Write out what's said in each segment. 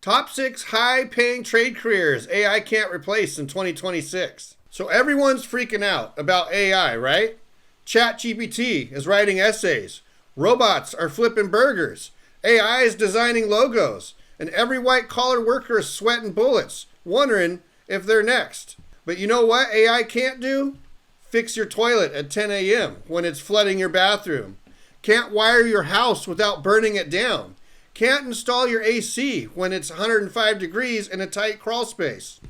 Top 6 high-paying trade careers AI can't replace in 2026. So everyone's freaking out about AI, right? ChatGPT is writing essays. Robots are flipping burgers. AI is designing logos. And every white-collar worker is sweating bullets, wondering if they're next. But you know what AI can't do? Fix your toilet at 10 a.m. when it's flooding your bathroom. Can't wire your house without burning it down. Can't install your AC when it's 105 degrees in a tight crawl space.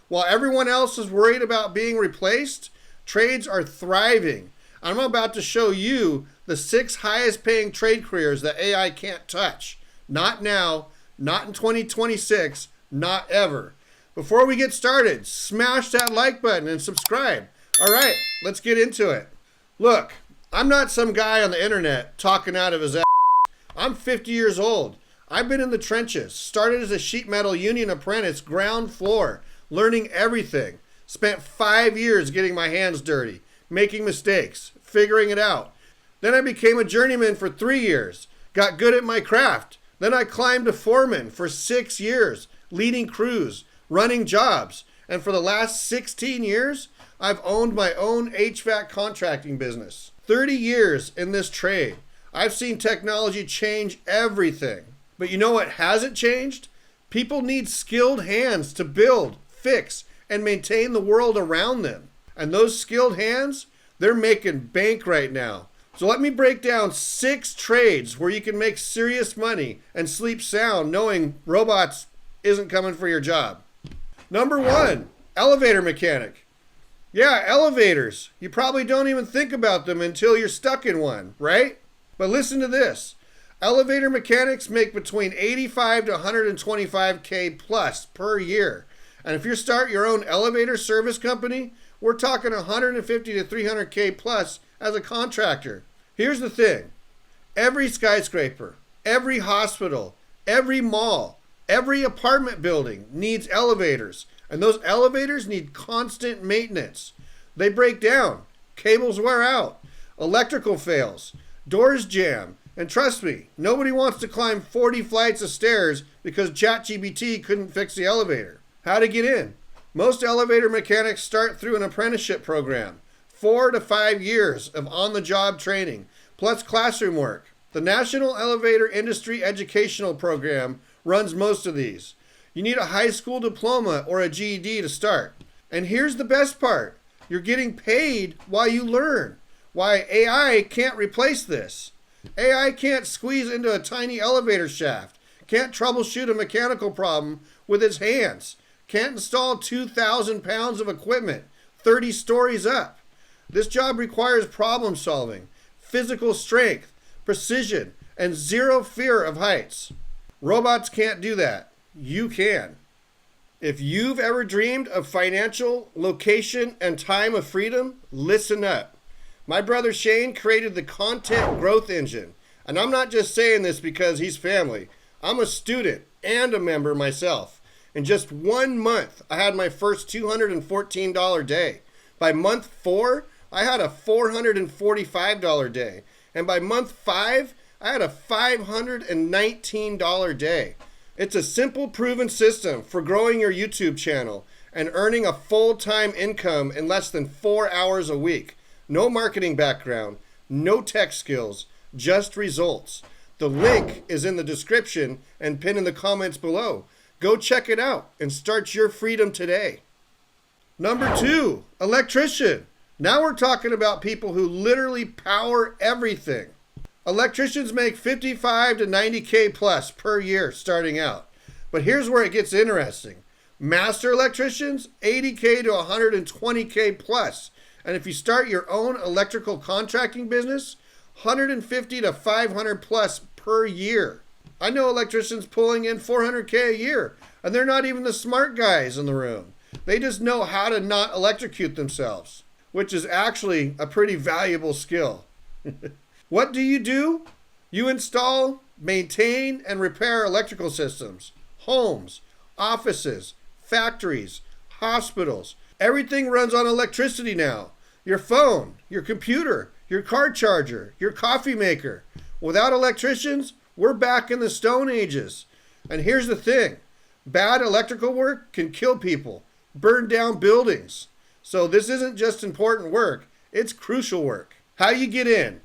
While everyone else is worried about being replaced, trades are thriving. I'm about to show you the 6 highest paying trade careers that AI can't touch. Not now, not in 2026, not ever. Before we get started, smash that like button and subscribe. All right, let's get into it. Look, I'm not some guy on the internet talking out of his ass. I'm 50 years old. I've been in the trenches, started as a sheet metal union apprentice, ground floor, learning everything. Spent 5 years getting my hands dirty, making mistakes, figuring it out. Then I became a journeyman for 3 years, got good at my craft. Then I climbed to foreman for 6 years, leading crews, running jobs. And for the last 16 years, I've owned my own HVAC contracting business. 30 years in this trade. I've seen technology change everything. But you know what hasn't changed? People need skilled hands to build, fix, and maintain the world around them. And those skilled hands, they're making bank right now. So let me break down 6 trades where you can make serious money and sleep sound knowing robots isn't coming for your job. Number 1, elevator mechanic. Yeah, elevators. You probably don't even think about them until you're stuck in one, right? But listen to this. Elevator mechanics make between 85 to 125K plus per year. And if you start your own elevator service company, we're talking 150 to 300K plus as a contractor. Here's the thing. Every skyscraper, every hospital, every mall, every apartment building needs elevators. And those elevators need constant maintenance. They break down. Cables wear out. Electrical fails. Doors jam. And trust me, nobody wants to climb 40 flights of stairs because ChatGPT couldn't fix the elevator. How to get in? Most elevator mechanics start through an apprenticeship program. 4 to 5 years of on-the-job training, plus classroom work. The National Elevator Industry Educational Program runs most of these. You need a high school diploma or a GED to start. And here's the best part. You're getting paid while you learn. Why AI can't replace this. AI can't squeeze into a tiny elevator shaft. Can't troubleshoot a mechanical problem with its hands. Can't install 2,000 pounds of equipment 30 stories up. This job requires problem solving, physical strength, precision, and zero fear of heights. Robots can't do that. You can. If you've ever dreamed of financial, location, and time of freedom, listen up. My brother Shane created the content growth engine. And I'm not just saying this because he's family. I'm a student and a member myself. In just 1 month, I had my first $214 day. By month 4, I had a $445 day. And by month 5, I had a $519 day. It's a simple, proven system for growing your YouTube channel and earning a full-time income in less than 4 hours a week. No marketing background, no tech skills, just results. The link is in the description and pinned in the comments below. Go check it out and start your freedom today. Number 2, electrician. Now we're talking about people who literally power everything. Electricians make 55 to 90K plus per year starting out. But here's where it gets interesting. Master electricians, 80K to 120K plus. And if you start your own electrical contracting business, 150 to 500 plus per year. I know electricians pulling in 400K a year, and they're not even the smart guys in the room. They just know how to not electrocute themselves, which is actually a pretty valuable skill. What do? You install, maintain, and repair electrical systems, homes, offices, factories, hospitals. Everything runs on electricity now. Your phone, your computer, your car charger, your coffee maker. Without electricians, we're back in the Stone Ages. And here's the thing. Bad electrical work can kill people, burn down buildings. So this isn't just important work, it's crucial work. How you get in?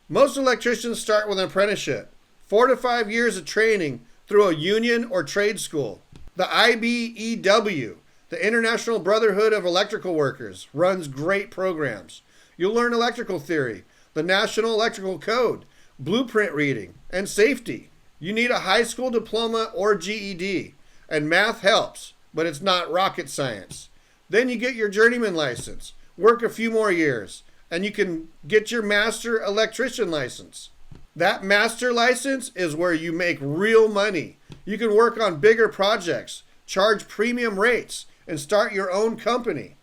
Most electricians start with an apprenticeship. 4 to 5 years of training through a union or trade school. The IBEW, the International Brotherhood of Electrical Workers, runs great programs. You'll learn electrical theory, the National Electrical Code, blueprint reading, and safety. You need a high school diploma or GED, and math helps, but it's not rocket science. Then you get your journeyman license, work a few more years, and you can get your master electrician license. That master license is where you make real money. You can work on bigger projects, charge premium rates, and start your own company.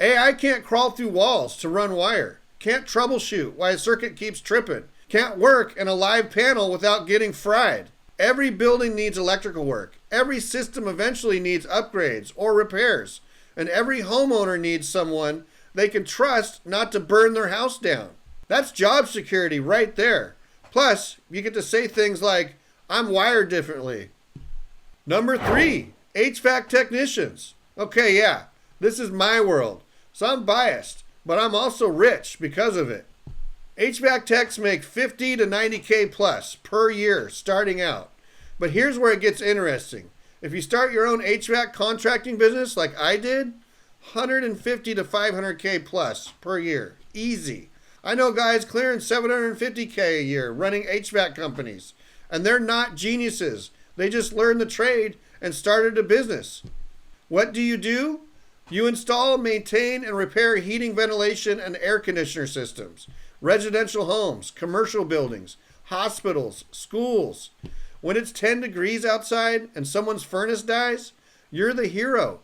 AI can't crawl through walls to run wire, can't troubleshoot why a circuit keeps tripping, can't work in a live panel without getting fried. Every building needs electrical work. Every system eventually needs upgrades or repairs. And every homeowner needs someone they can trust not to burn their house down. That's job security right there. Plus, you get to say things like, I'm wired differently. Number 3, HVAC technicians. Okay, yeah, this is my world, so I'm biased, but I'm also rich because of it. HVAC techs make 50 to 90K plus per year starting out. But here's where it gets interesting. If you start your own HVAC contracting business like I did, 150 to 500K plus per year. Easy. I know guys clearing 750K a year running HVAC companies. And they're not geniuses. They just learned the trade and started a business. What do? You install, maintain, and repair heating, ventilation, and air conditioner systems. Residential homes, commercial buildings, hospitals, schools. When it's 10 degrees outside and someone's furnace dies, you're the hero.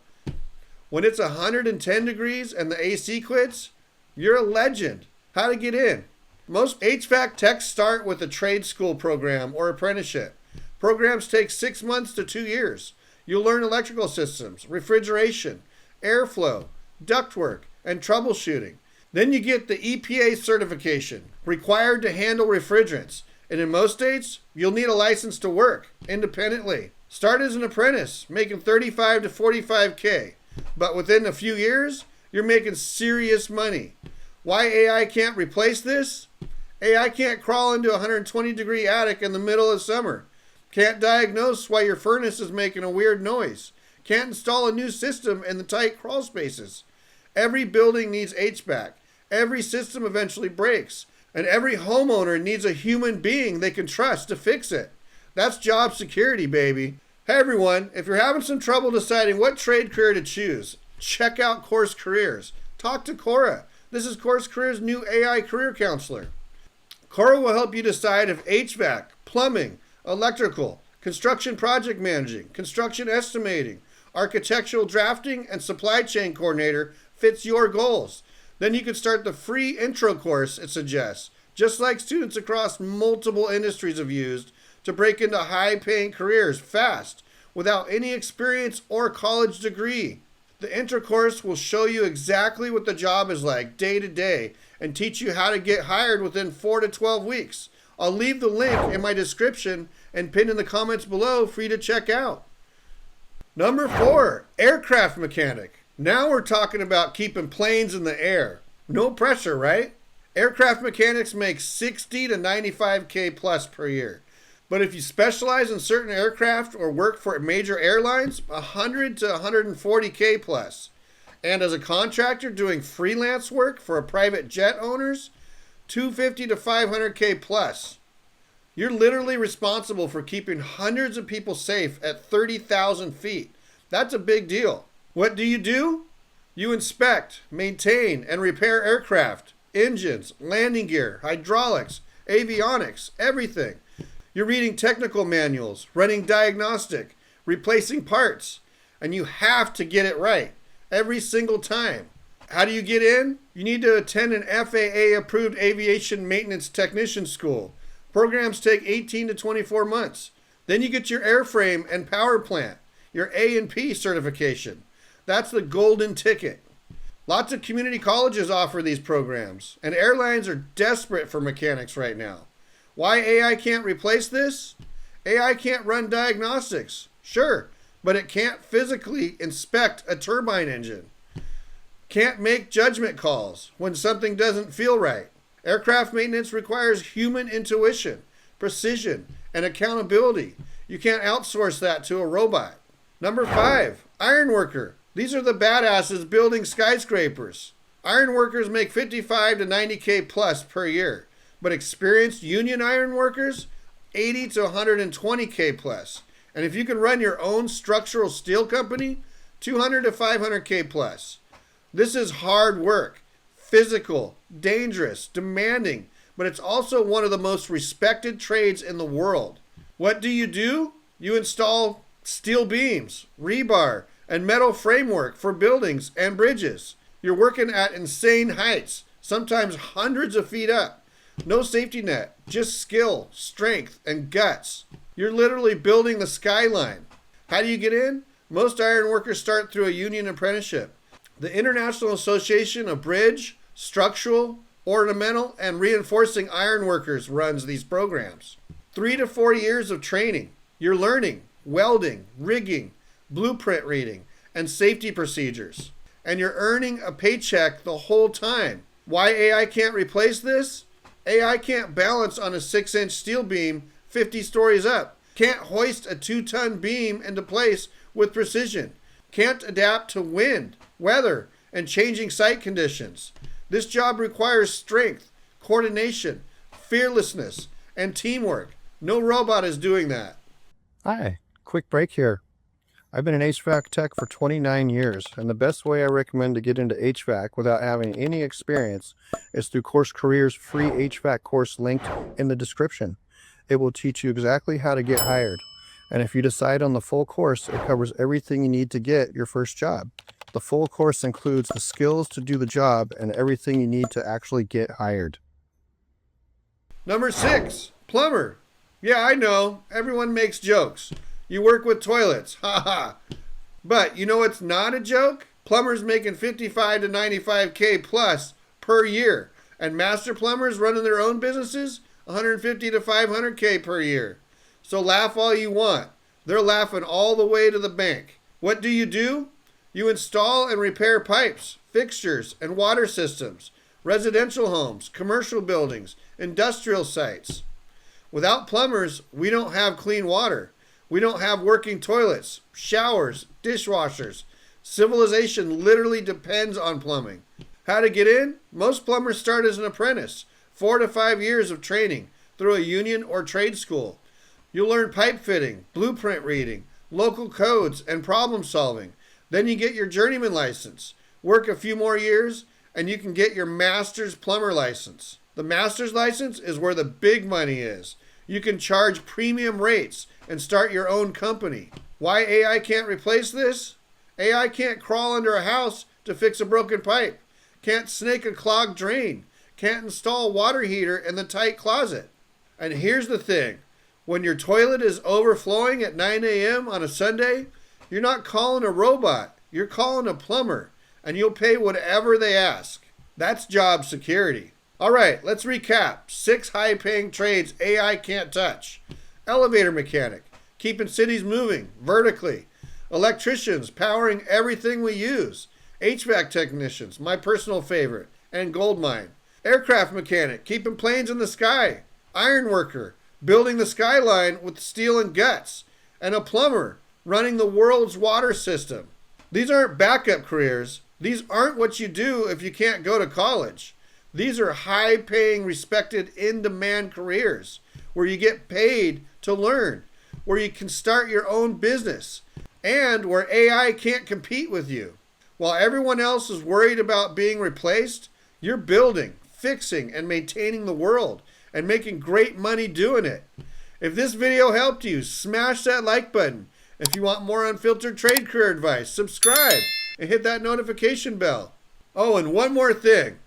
When it's 110 degrees and the AC quits, you're a legend. How to get in? Most HVAC techs start with a trade school program or apprenticeship. Programs take 6 months to 2 years. You'll learn electrical systems, refrigeration, airflow, ductwork, and troubleshooting. Then you get the EPA certification, required to handle refrigerants. And in most states, you'll need a license to work independently. Start as an apprentice, making 35 to 45K. But within a few years, you're making serious money. Why AI can't replace this? AI can't crawl into a 120-degree attic in the middle of summer. Can't diagnose why your furnace is making a weird noise. Can't install a new system in the tight crawl spaces. Every building needs HVAC. Every system eventually breaks. And every homeowner needs a human being they can trust to fix it. That's job security, baby. Hey everyone, if you're having some trouble deciding what trade career to choose, check out Course Careers. Talk to Coura. This is Course Careers' new AI career counselor. Coura will help you decide if HVAC, plumbing, electrical, construction project managing, construction estimating, architectural drafting, and supply chain coordinator fits your goals. Then you can start the free intro course it suggests, just like students across multiple industries have used to break into high-paying careers fast without any experience or college degree. The intro course will show you exactly what the job is like day to day and teach you how to get hired within 4 to 12 weeks. I'll leave the link in my description and pin in the comments below for you to check out. Number 4, aircraft mechanic. Now we're talking about keeping planes in the air. No pressure, right? Aircraft mechanics make 60 to 95K plus per year. But if you specialize in certain aircraft or work for major airlines, 100 to 140K plus. And as a contractor doing freelance work for a private jet owners, 250 to 500K plus. You're literally responsible for keeping hundreds of people safe at 30,000 feet. That's a big deal. What do? You inspect, maintain, and repair aircraft, engines, landing gear, hydraulics, avionics, everything. You're reading technical manuals, running diagnostic, replacing parts, and you have to get it right every single time. How do you get in? You need to attend an FAA-approved aviation maintenance technician school. Programs take 18 to 24 months. Then you get your airframe and power plant, your A&P certification. That's the golden ticket. Lots of community colleges offer these programs, and airlines are desperate for mechanics right now. Why AI can't replace this? AI can't run diagnostics, sure, but it can't physically inspect a turbine engine. Can't make judgment calls when something doesn't feel right. Aircraft maintenance requires human intuition, precision, and accountability. You can't outsource that to a robot. Number 5, ironworker. These are the badasses building skyscrapers. Ironworkers make 55 to 90K plus per year, but experienced union ironworkers, 80 to 120K plus. And if you can run your own structural steel company, 200 to 500K plus. This is hard work, physical, dangerous, demanding, but it's also one of the most respected trades in the world. What do? You install steel beams, rebar, and metal framework for buildings and bridges. You're working at insane heights, sometimes hundreds of feet up. No safety net, just skill, strength, and guts. You're literally building the skyline. How do you get in? Most iron workers start through a union apprenticeship. The International Association of Bridge, Structural, Ornamental, and Reinforcing Iron Workers runs these programs. 3 to 4 years of training. You're learning welding, rigging, blueprint reading, and safety procedures. And you're earning a paycheck the whole time. Why AI can't replace this? AI can't balance on a 6-inch steel beam 50 stories up. Can't hoist a 2-ton beam into place with precision. Can't adapt to wind, weather, and changing site conditions. This job requires strength, coordination, fearlessness, and teamwork. No robot is doing that. Hi, quick break here. I've been an HVAC tech for 29 years, and the best way I recommend to get into HVAC without having any experience is through Course Career's free HVAC course linked in the description. It will teach you exactly how to get hired. And if you decide on the full course, it covers everything you need to get your first job. The full course includes the skills to do the job and everything you need to actually get hired. Number 6, plumber. Yeah, I know, everyone makes jokes. You work with toilets, haha. But you know it's not a joke? Plumbers making 55 to 95K plus per year. And master plumbers running their own businesses, 150 to 500K per year. So laugh all you want. They're laughing all the way to the bank. What do? You install and repair pipes, fixtures, and water systems, residential homes, commercial buildings, industrial sites. Without plumbers, we don't have clean water. We don't have working toilets, showers, dishwashers. Civilization literally depends on plumbing. How to get in? Most plumbers start as an apprentice, 4 to 5 years of training through a union or trade school. You'll learn pipe fitting, blueprint reading, local codes, and problem solving. Then you get your journeyman license. Work a few more years, and you can get your master's plumber license. The master's license is where the big money is. You can charge premium rates and start your own company. Why AI can't replace this? AI can't crawl under a house to fix a broken pipe. Can't snake a clogged drain. Can't install a water heater in the tight closet. And here's the thing. When your toilet is overflowing at 9 a.m. on a Sunday, you're not calling a robot. You're calling a plumber. And you'll pay whatever they ask. That's job security. All right, let's recap. 6 high-paying trades AI can't touch. Elevator mechanic, keeping cities moving vertically. Electricians, powering everything we use. HVAC technicians, my personal favorite, and gold mine. Aircraft mechanic, keeping planes in the sky. Iron worker, building the skyline with steel and guts. And a plumber, running the world's water system. These aren't backup careers. These aren't what you do if you can't go to college. These are high-paying, respected, in-demand careers where you get paid to learn, where you can start your own business, and where AI can't compete with you. While everyone else is worried about being replaced, you're building, fixing, and maintaining the world and making great money doing it. If this video helped you, smash that like button. If you want more unfiltered trade career advice, subscribe and hit that notification bell. Oh, and one more thing.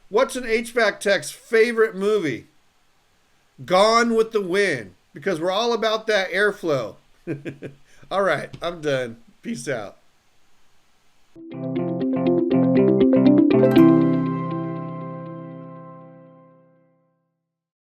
What's an HVAC tech's favorite movie? Gone with the Wind, because we're all about that airflow. All right, I'm done. Peace out.